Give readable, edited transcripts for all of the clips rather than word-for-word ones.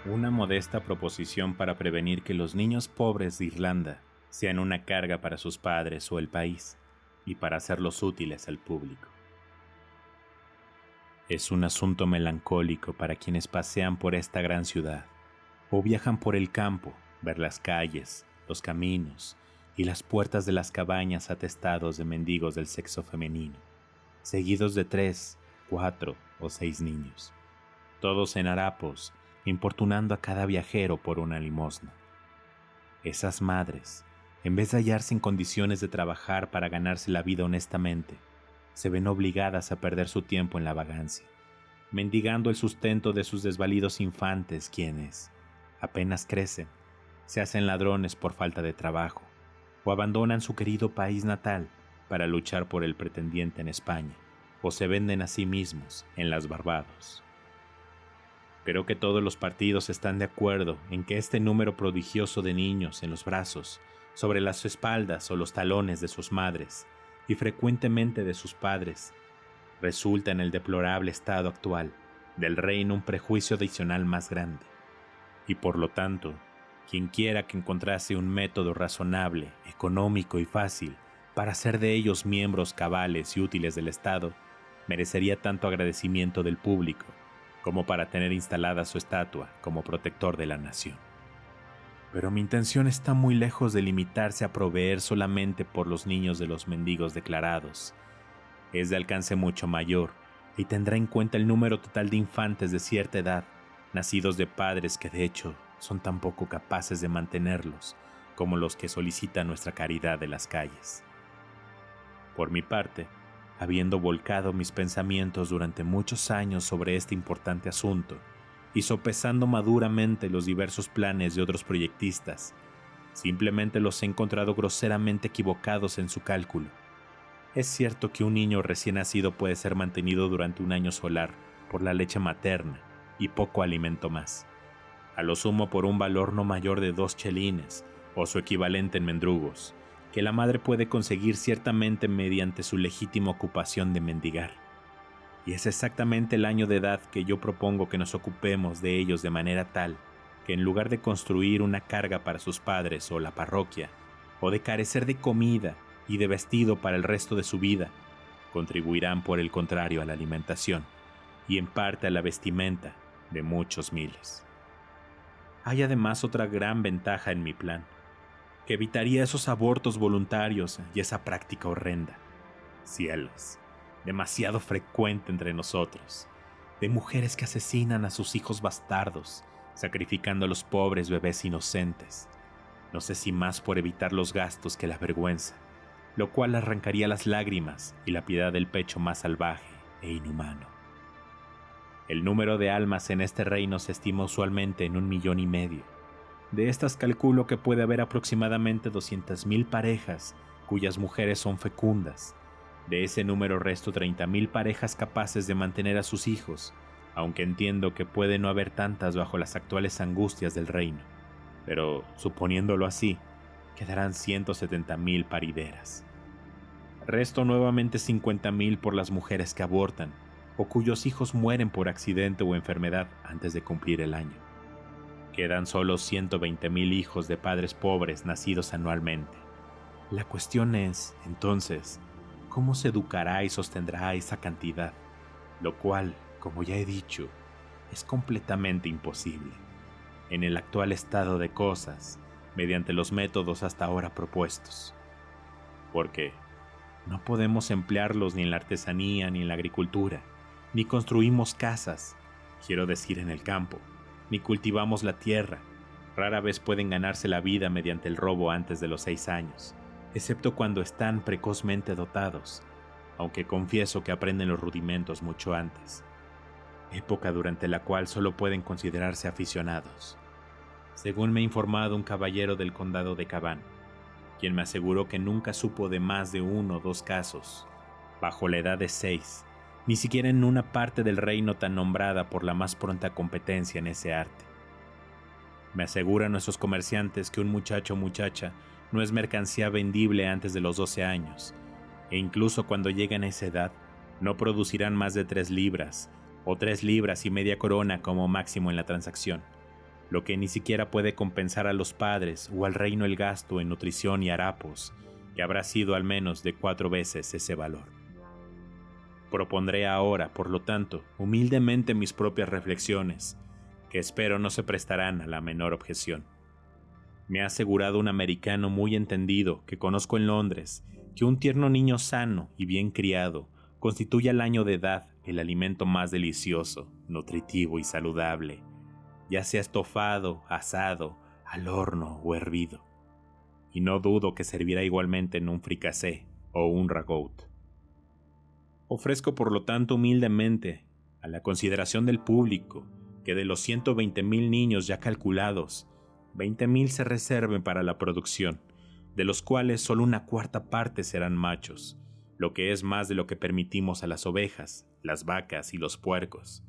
Una modesta proposición para prevenir que los niños pobres de Irlanda sean una carga para sus padres o el país, y para hacerlos útiles al público. Es un asunto melancólico para quienes pasean por esta gran ciudad, o viajan por el campo, ver las calles, los caminos y las puertas de las cabañas atestados de mendigos del sexo femenino, seguidos de 3, 4 o 6 niños, todos en harapos, importunando a cada viajero por una limosna. Esas madres, en vez de hallarse en condiciones de trabajar para ganarse la vida honestamente, se ven obligadas a perder su tiempo en la vagancia, mendigando el sustento de sus desvalidos infantes quienes, apenas crecen, se hacen ladrones por falta de trabajo o abandonan su querido país natal para luchar por el pretendiente en España o se venden a sí mismos en las Barbados. Creo que todos los partidos están de acuerdo en que este número prodigioso de niños en los brazos, sobre las espaldas o los talones de sus madres, y frecuentemente de sus padres, resulta en el deplorable estado actual del reino un prejuicio adicional más grande, y por lo tanto, quien quiera que encontrase un método razonable, económico y fácil para hacer de ellos miembros cabales y útiles del Estado, merecería tanto agradecimiento del público como para tener instalada su estatua como protector de la nación. Pero mi intención está muy lejos de limitarse a proveer solamente por los niños de los mendigos declarados. Es de alcance mucho mayor y tendrá en cuenta el número total de infantes de cierta edad, nacidos de padres que de hecho son tan poco capaces de mantenerlos como los que solicita nuestra caridad de las calles. Por mi parte, habiendo volcado mis pensamientos durante muchos años sobre este importante asunto y sopesando maduramente los diversos planes de otros proyectistas, simplemente los he encontrado groseramente equivocados en su cálculo. Es cierto que un niño recién nacido puede ser mantenido durante un año solar por la leche materna y poco alimento más, a lo sumo por un valor no mayor de 2 chelines o su equivalente en mendrugos, que la madre puede conseguir ciertamente mediante su legítima ocupación de mendigar. Y es exactamente el año de edad que yo propongo que nos ocupemos de ellos de manera tal que en lugar de construir una carga para sus padres o la parroquia, o de carecer de comida y de vestido para el resto de su vida, contribuirán por el contrario a la alimentación y en parte a la vestimenta de muchos miles. Hay además otra gran ventaja en mi plan, que evitaría esos abortos voluntarios y esa práctica horrenda. Cielos, demasiado frecuente entre nosotros, de mujeres que asesinan a sus hijos bastardos, sacrificando a los pobres bebés inocentes. No sé si más por evitar los gastos que la vergüenza, lo cual arrancaría las lágrimas y la piedad del pecho más salvaje e inhumano. El número de almas en este reino se estima usualmente en 1,5 millones. De estas calculo que puede haber aproximadamente 200,000 parejas cuyas mujeres son fecundas. De ese número resto 30,000 parejas capaces de mantener a sus hijos, aunque entiendo que puede no haber tantas bajo las actuales angustias del reino. Pero, suponiéndolo así, quedarán 170,000 parideras. Resto nuevamente 50,000 por las mujeres que abortan, o cuyos hijos mueren por accidente o enfermedad antes de cumplir el año. Quedan solo 120,000 hijos de padres pobres nacidos anualmente. La cuestión es, entonces, ¿cómo se educará y sostendrá esa cantidad? Lo cual, como ya he dicho, es completamente imposible, en el actual estado de cosas, mediante los métodos hasta ahora propuestos. Porque no podemos emplearlos ni en la artesanía ni en la agricultura, ni construimos casas, quiero decir en el campo, ni cultivamos la tierra. Rara vez pueden ganarse la vida mediante el robo antes de los 6 años, excepto cuando están precozmente dotados, aunque confieso que aprenden los rudimentos mucho antes, época durante la cual solo pueden considerarse aficionados. Según me ha informado un caballero del condado de Cavan, quien me aseguró que nunca supo de más de 1 o 2 casos, bajo la edad de 6, ni siquiera en una parte del reino tan nombrada por la más pronta competencia en ese arte. Me aseguran nuestros comerciantes que un muchacho o muchacha no es mercancía vendible antes de los 12 años, e incluso cuando lleguen a esa edad, no producirán más de 3 libras, o 3 libras y media corona como máximo en la transacción, lo que ni siquiera puede compensar a los padres o al reino el gasto en nutrición y harapos, que habrá sido al menos de 4 veces ese valor. Propondré ahora, por lo tanto, humildemente mis propias reflexiones, que espero no se prestarán a la menor objeción. Me ha asegurado un americano muy entendido que conozco en Londres que un tierno niño sano y bien criado constituye al año de edad el alimento más delicioso, nutritivo y saludable, ya sea estofado, asado, al horno o hervido. Y no dudo que servirá igualmente en un fricasé o un ragout. Ofrezco por lo tanto humildemente a la consideración del público que de los 120,000 niños ya calculados, 20,000 se reserven para la producción, de los cuales solo una cuarta parte serán machos, lo que es más de lo que permitimos a las ovejas, las vacas y los puercos.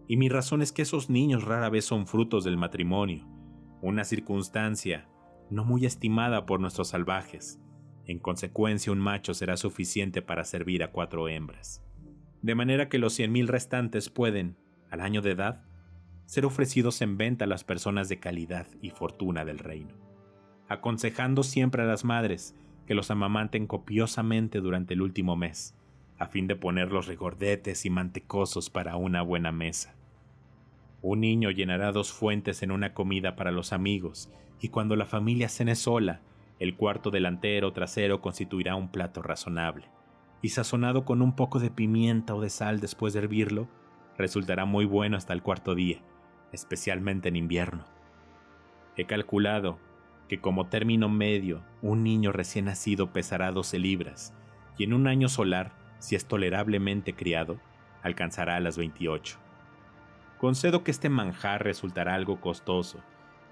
Y mi razón es que esos niños rara vez son frutos del matrimonio, una circunstancia no muy estimada por nuestros salvajes. En consecuencia, un macho será suficiente para servir a 4 hembras. De manera que los 100,000 restantes pueden, al año de edad, ser ofrecidos en venta a las personas de calidad y fortuna del reino, aconsejando siempre a las madres que los amamanten copiosamente durante el último mes, a fin de ponerlos regordetes y mantecosos para una buena mesa. Un niño llenará 2 fuentes en una comida para los amigos, y cuando la familia cene sola, el cuarto delantero o trasero constituirá un plato razonable, y sazonado con un poco de pimienta o de sal después de hervirlo, resultará muy bueno hasta el 4.º día, especialmente en invierno. He calculado que como término medio, un niño recién nacido pesará 12 libras, y en un año solar, si es tolerablemente criado, alcanzará las 28. Concedo que este manjar resultará algo costoso,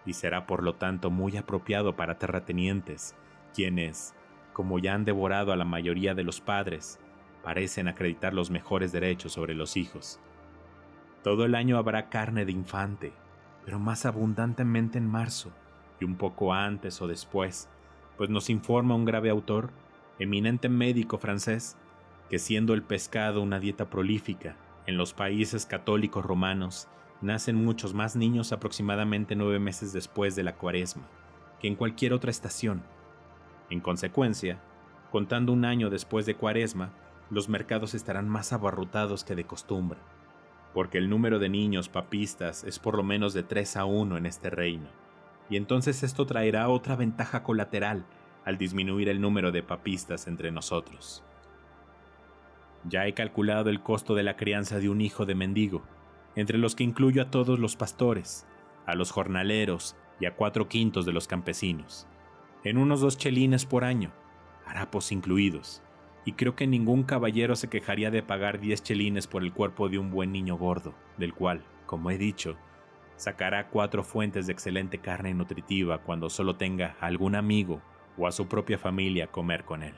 y será por lo tanto muy apropiado para terratenientes, quienes, como ya han devorado a la mayoría de los padres, parecen acreditar los mejores derechos sobre los hijos. Todo el año habrá carne de infante, pero más abundantemente en marzo, y un poco antes o después, pues nos informa un grave autor, eminente médico francés, que siendo el pescado una dieta prolífica, en los países católicos romanos nacen muchos más niños aproximadamente 9 meses después de la Cuaresma que en cualquier otra estación. En consecuencia, contando un año después de Cuaresma, los mercados estarán más abarrotados que de costumbre, porque el número de niños papistas es por lo menos de 3-1 en este reino, y entonces esto traerá otra ventaja colateral al disminuir el número de papistas entre nosotros. Ya he calculado el costo de la crianza de un hijo de mendigo, entre los que incluyo a todos los pastores, a los jornaleros y a 4/5 de los campesinos, en unos 2 chelines por año, harapos incluidos, y creo que ningún caballero se quejaría de pagar 10 chelines por el cuerpo de un buen niño gordo, del cual, como he dicho, sacará 4 fuentes de excelente carne nutritiva cuando solo tenga a algún amigo o a su propia familia a comer con él.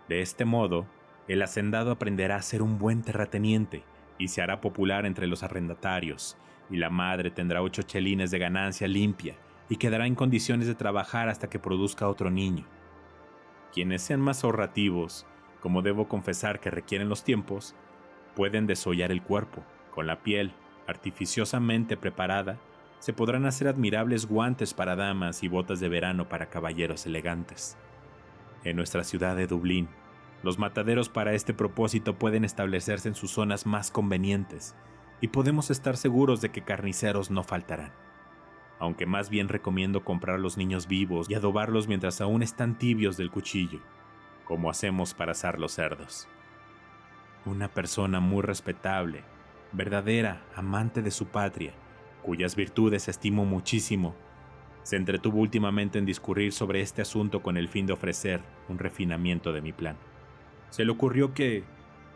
De este modo, el hacendado aprenderá a ser un buen terrateniente y se hará popular entre los arrendatarios, y la madre tendrá 8 chelines de ganancia limpia y quedará en condiciones de trabajar hasta que produzca otro niño. Quienes sean más ahorrativos, como debo confesar que requieren los tiempos, pueden desollar el cuerpo. Con la piel, artificiosamente preparada, se podrán hacer admirables guantes para damas y botas de verano para caballeros elegantes. En nuestra ciudad de Dublín, los mataderos para este propósito pueden establecerse en sus zonas más convenientes, y podemos estar seguros de que carniceros no faltarán. Aunque más bien recomiendo comprar los niños vivos y adobarlos mientras aún están tibios del cuchillo, como hacemos para asar los cerdos. Una persona muy respetable, verdadera, amante de su patria, cuyas virtudes estimo muchísimo, se entretuvo últimamente en discurrir sobre este asunto con el fin de ofrecer un refinamiento de mi plan. Se le ocurrió que,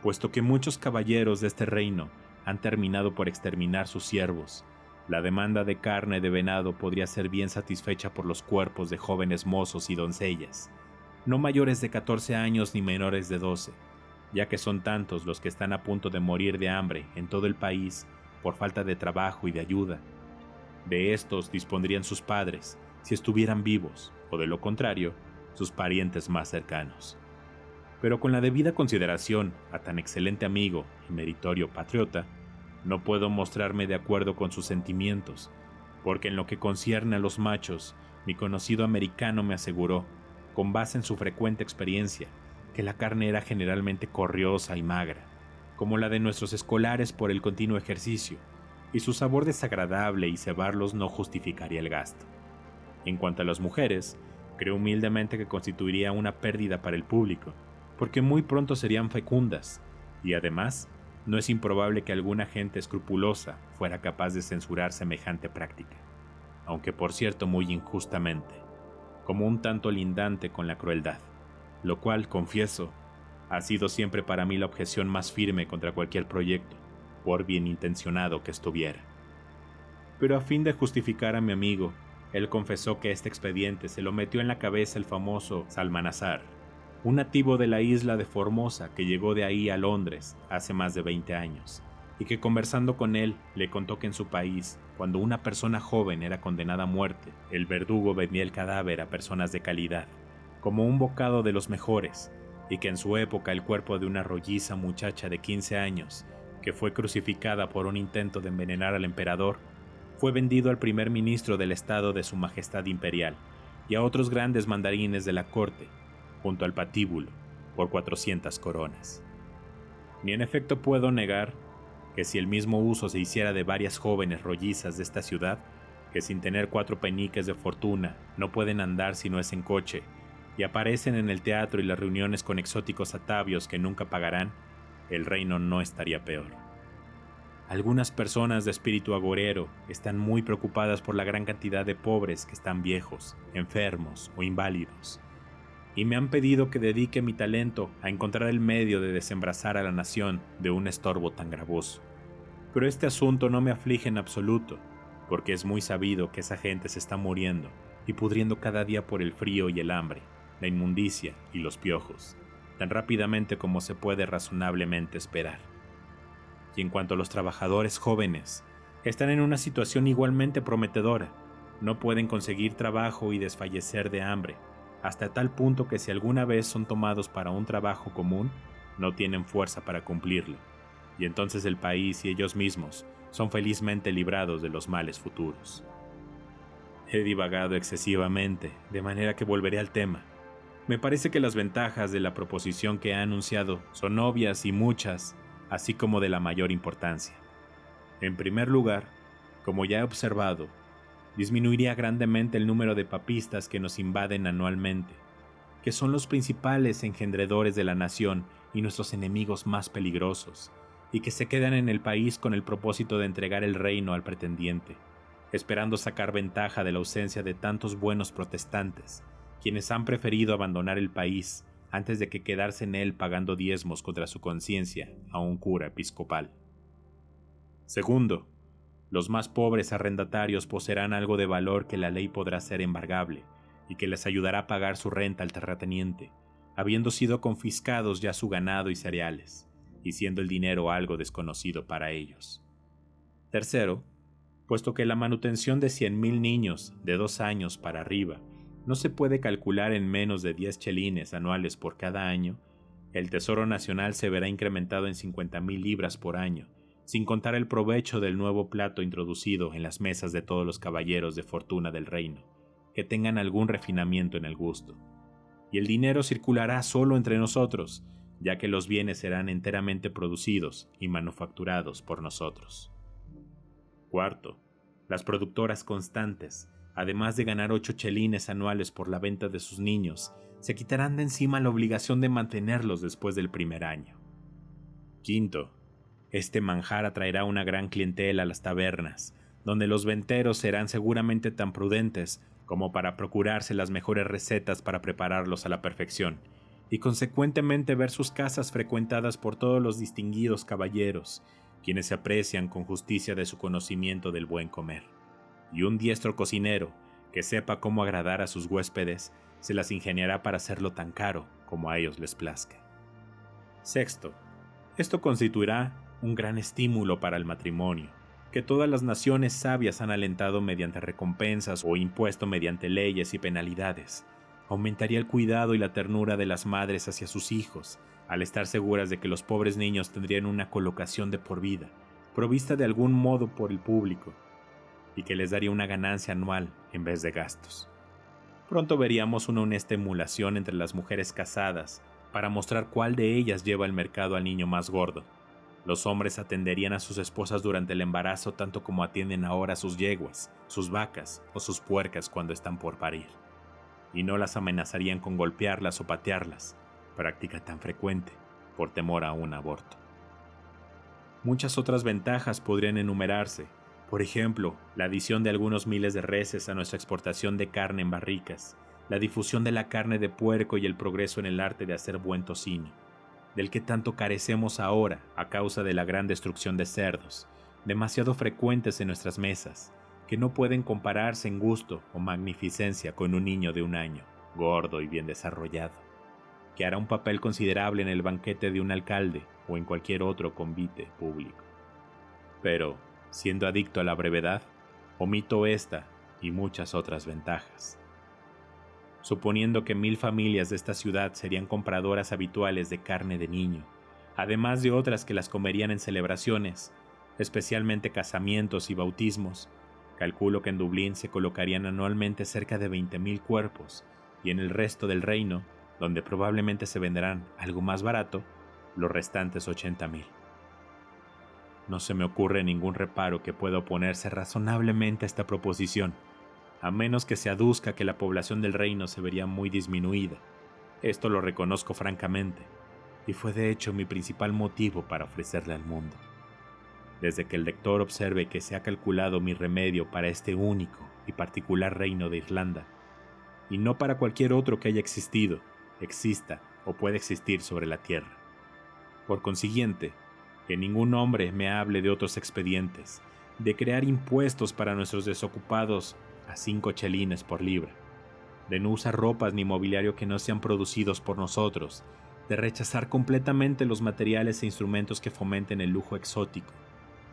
puesto que muchos caballeros de este reino han terminado por exterminar sus siervos, la demanda de carne de venado podría ser bien satisfecha por los cuerpos de jóvenes mozos y doncellas, no mayores de 14 años ni menores de 12, ya que son tantos los que están a punto de morir de hambre en todo el país por falta de trabajo y de ayuda. De estos dispondrían sus padres, si estuvieran vivos, o de lo contrario, sus parientes más cercanos. Pero con la debida consideración a tan excelente amigo y meritorio patriota, no puedo mostrarme de acuerdo con sus sentimientos, porque en lo que concierne a los machos, mi conocido americano me aseguró, con base en su frecuente experiencia, que la carne era generalmente corriosa y magra, como la de nuestros escolares por el continuo ejercicio, y su sabor desagradable y cebarlos no justificaría el gasto. En cuanto a las mujeres, creo humildemente que constituiría una pérdida para el público, porque muy pronto serían fecundas, y además, no es improbable que alguna gente escrupulosa fuera capaz de censurar semejante práctica, aunque por cierto muy injustamente, como un tanto lindante con la crueldad, lo cual, confieso, ha sido siempre para mí la objeción más firme contra cualquier proyecto, por bien intencionado que estuviera. Pero a fin de justificar a mi amigo, él confesó que este expediente se lo metió en la cabeza el famoso Salmanazar, un nativo de la isla de Formosa que llegó de ahí a Londres hace más de 20 años, y que conversando con él le contó que en su país, cuando una persona joven era condenada a muerte, el verdugo vendía el cadáver a personas de calidad, como un bocado de los mejores, y que en su época el cuerpo de una rolliza muchacha de 15 años, que fue crucificada por un intento de envenenar al emperador, fue vendido al primer ministro del estado de su majestad imperial y a otros grandes mandarines de la corte, junto al patíbulo, por 400 coronas. Ni en efecto puedo negar que si el mismo uso se hiciera de varias jóvenes rollizas de esta ciudad, que sin tener 4 peniques de fortuna no pueden andar si no es en coche, y aparecen en el teatro y las reuniones con exóticos atavios que nunca pagarán, el reino no estaría peor. Algunas personas de espíritu agorero están muy preocupadas por la gran cantidad de pobres que están viejos, enfermos o inválidos, y me han pedido que dedique mi talento a encontrar el medio de desembrazar a la nación de un estorbo tan gravoso. Pero este asunto no me aflige en absoluto, porque es muy sabido que esa gente se está muriendo y pudriendo cada día por el frío y el hambre, la inmundicia y los piojos, tan rápidamente como se puede razonablemente esperar. Y en cuanto a los trabajadores jóvenes, están en una situación igualmente prometedora. No pueden conseguir trabajo y desfallecer de hambre, hasta tal punto que si alguna vez son tomados para un trabajo común, no tienen fuerza para cumplirlo, y entonces el país y ellos mismos son felizmente librados de los males futuros. He divagado excesivamente, de manera que volveré al tema. Me parece que las ventajas de la proposición que ha anunciado son obvias y muchas, así como de la mayor importancia. En primer lugar, como ya he observado, disminuiría grandemente el número de papistas que nos invaden anualmente, que son los principales engendredores de la nación y nuestros enemigos más peligrosos, y que se quedan en el país con el propósito de entregar el reino al pretendiente, esperando sacar ventaja de la ausencia de tantos buenos protestantes, quienes han preferido abandonar el país antes de que quedarse en él pagando diezmos contra su conciencia a un cura episcopal. Segundo, los más pobres arrendatarios poseerán algo de valor que la ley podrá hacer embargable y que les ayudará a pagar su renta al terrateniente, habiendo sido confiscados ya su ganado y cereales, y siendo el dinero algo desconocido para ellos. Tercero, puesto que la manutención de 100,000 niños de 2 años para arriba no se puede calcular en menos de 10 chelines anuales por cada año, el Tesoro Nacional se verá incrementado en 50,000 libras por año, sin contar el provecho del nuevo plato introducido en las mesas de todos los caballeros de fortuna del reino, que tengan algún refinamiento en el gusto. Y el dinero circulará solo entre nosotros, ya que los bienes serán enteramente producidos y manufacturados por nosotros. Cuarto, las productoras constantes, además de ganar 8 chelines anuales por la venta de sus niños, se quitarán de encima la obligación de mantenerlos después del primer año. Quinto, este manjar atraerá una gran clientela a las tabernas, donde los venteros serán seguramente tan prudentes como para procurarse las mejores recetas para prepararlos a la perfección, y consecuentemente ver sus casas frecuentadas por todos los distinguidos caballeros, quienes se aprecian con justicia de su conocimiento del buen comer. Y un diestro cocinero, que sepa cómo agradar a sus huéspedes, se las ingeniará para hacerlo tan caro como a ellos les plazca. Sexto, esto constituirá un gran estímulo para el matrimonio, que todas las naciones sabias han alentado mediante recompensas o impuesto mediante leyes y penalidades. Aumentaría el cuidado y la ternura de las madres hacia sus hijos, al estar seguras de que los pobres niños tendrían una colocación de por vida, provista de algún modo por el público. y que les daría una ganancia anual en vez de gastos. Pronto veríamos una honesta emulación entre las mujeres casadas para mostrar cuál de ellas lleva el mercado al niño más gordo. Los hombres atenderían a sus esposas durante el embarazo tanto como atienden ahora a sus yeguas, sus vacas o sus puercas cuando están por parir. Y no las amenazarían con golpearlas o patearlas, práctica tan frecuente, por temor a un aborto. Muchas otras ventajas podrían enumerarse. Por ejemplo, la adición de algunos miles de reses a nuestra exportación de carne en barricas, la difusión de la carne de puerco y el progreso en el arte de hacer buen tocino, del que tanto carecemos ahora a causa de la gran destrucción de cerdos, demasiado frecuentes en nuestras mesas, que no pueden compararse en gusto o magnificencia con un niño de 1 año, gordo y bien desarrollado, que hará un papel considerable en el banquete de un alcalde o en cualquier otro convite público. Pero, siendo adicto a la brevedad, omito esta y muchas otras ventajas. Suponiendo que 1000 familias de esta ciudad serían compradoras habituales de carne de niño, además de otras que las comerían en celebraciones, especialmente casamientos y bautismos, calculo que en Dublín se colocarían anualmente cerca de 20.000 cuerpos, y en el resto del reino, donde probablemente se venderán algo más barato, los restantes 80.000. No se me ocurre ningún reparo que pueda oponerse razonablemente a esta proposición, a menos que se aduzca que la población del reino se vería muy disminuida. Esto lo reconozco francamente, y fue de hecho mi principal motivo para ofrecerle al mundo. Desde que el lector observe que se ha calculado mi remedio para este único y particular reino de Irlanda, y no para cualquier otro que haya existido, exista o pueda existir sobre la tierra. Por consiguiente, que ningún hombre me hable de otros expedientes, de crear impuestos para nuestros desocupados a 5 chelines por libra, de no usar ropas ni mobiliario que no sean producidos por nosotros, de rechazar completamente los materiales e instrumentos que fomenten el lujo exótico,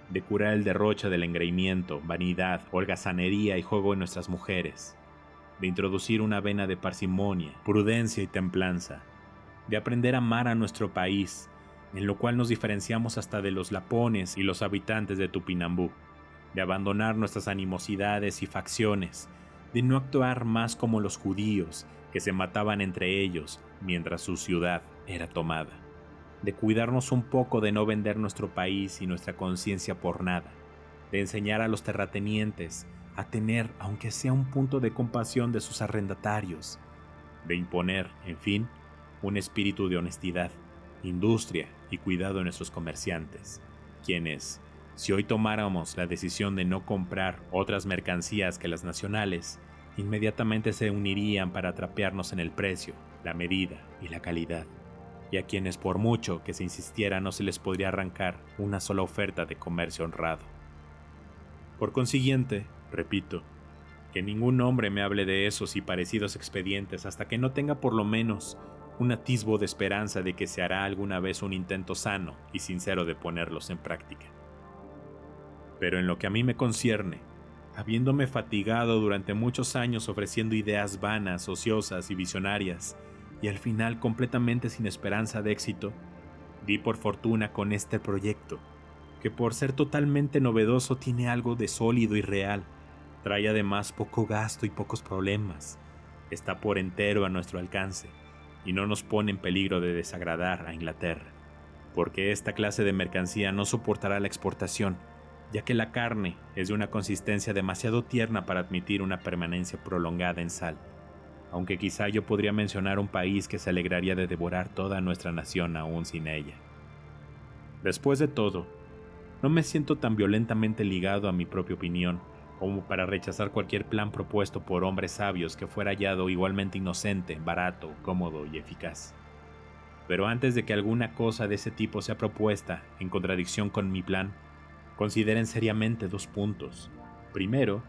de curar el derroche del engreimiento, vanidad, holgazanería y juego en nuestras mujeres, de introducir una vena de parsimonia, prudencia y templanza, de aprender a amar a nuestro país, en lo cual nos diferenciamos hasta de los lapones y los habitantes de Tupinambú, de abandonar nuestras animosidades y facciones, de no actuar más como los judíos, que se mataban entre ellos mientras su ciudad era tomada, de cuidarnos un poco de no vender nuestro país y nuestra conciencia por nada, de enseñar a los terratenientes a tener, aunque sea un punto de compasión de sus arrendatarios, de imponer, en fin, un espíritu de honestidad, industria y cuidado en nuestros comerciantes, quienes, si hoy tomáramos la decisión de no comprar otras mercancías que las nacionales, inmediatamente se unirían para atrapearnos en el precio, la medida y la calidad, y a quienes por mucho que se insistiera no se les podría arrancar una sola oferta de comercio honrado. Por consiguiente, repito, que ningún hombre me hable de esos y parecidos expedientes hasta que no tenga por lo menos un atisbo de esperanza de que se hará alguna vez un intento sano y sincero de ponerlos en práctica. Pero en lo que a mí me concierne, habiéndome fatigado durante muchos años ofreciendo ideas vanas, ociosas y visionarias, y al final completamente sin esperanza de éxito, di por fortuna con este proyecto, que por ser totalmente novedoso tiene algo de sólido y real, trae además poco gasto y pocos problemas, está por entero a nuestro alcance, y no nos pone en peligro de desagradar a Inglaterra, porque esta clase de mercancía no soportará la exportación, ya que la carne es de una consistencia demasiado tierna para admitir una permanencia prolongada en sal, aunque quizá yo podría mencionar un país que se alegraría de devorar toda nuestra nación aún sin ella. Después de todo, no me siento tan violentamente ligado a mi propia opinión como para rechazar cualquier plan propuesto por hombres sabios que fuera hallado igualmente inocente, barato, cómodo y eficaz. Pero antes de que alguna cosa de ese tipo sea propuesta en contradicción con mi plan, consideren seriamente 2 puntos. Primero,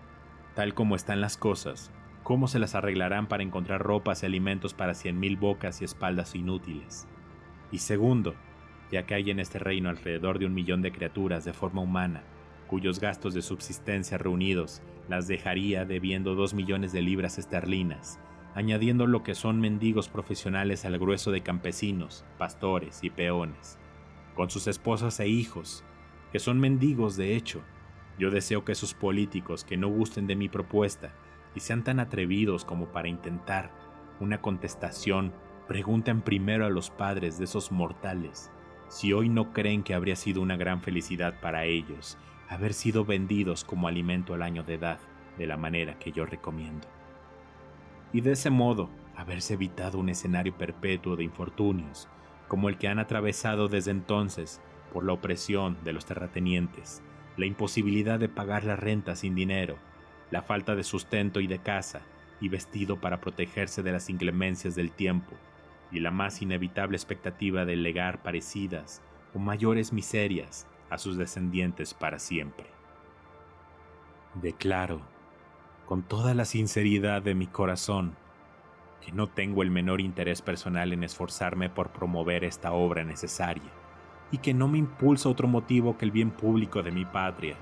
tal como están las cosas, ¿cómo se las arreglarán para encontrar ropas y alimentos para 100.000 bocas y espaldas inútiles? Y segundo, ya que hay en este reino alrededor de 1 millón de criaturas de forma humana, cuyos gastos de subsistencia reunidos las dejaría debiendo 2 millones de libras esterlinas, añadiendo lo que son mendigos profesionales al grueso de campesinos, pastores y peones, con sus esposas e hijos, que son mendigos de hecho, Yo deseo que esos políticos que no gusten de mi propuesta y sean tan atrevidos como para intentar una contestación, pregunten primero a los padres de esos mortales si hoy no creen que habría sido una gran felicidad para ellos haber sido vendidos como alimento al año de edad de la manera que yo recomiendo. Y de ese modo, haberse evitado un escenario perpetuo de infortunios, como el que han atravesado desde entonces por la opresión de los terratenientes, la imposibilidad de pagar la renta sin dinero, la falta de sustento y de casa y vestido para protegerse de las inclemencias del tiempo, y la más inevitable expectativa de legar parecidas o mayores miserias a sus descendientes para siempre. Declaro, con toda la sinceridad de mi corazón, que no tengo el menor interés personal en esforzarme por promover esta obra necesaria, y que no me impulsa otro motivo que el bien público de mi patria,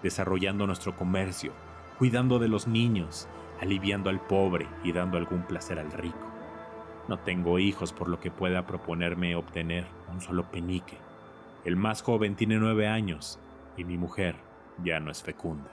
desarrollando nuestro comercio, cuidando de los niños, aliviando al pobre y dando algún placer al rico. No tengo hijos por lo que pueda proponerme obtener un solo penique. El más joven tiene 9 años y mi mujer ya no es fecunda.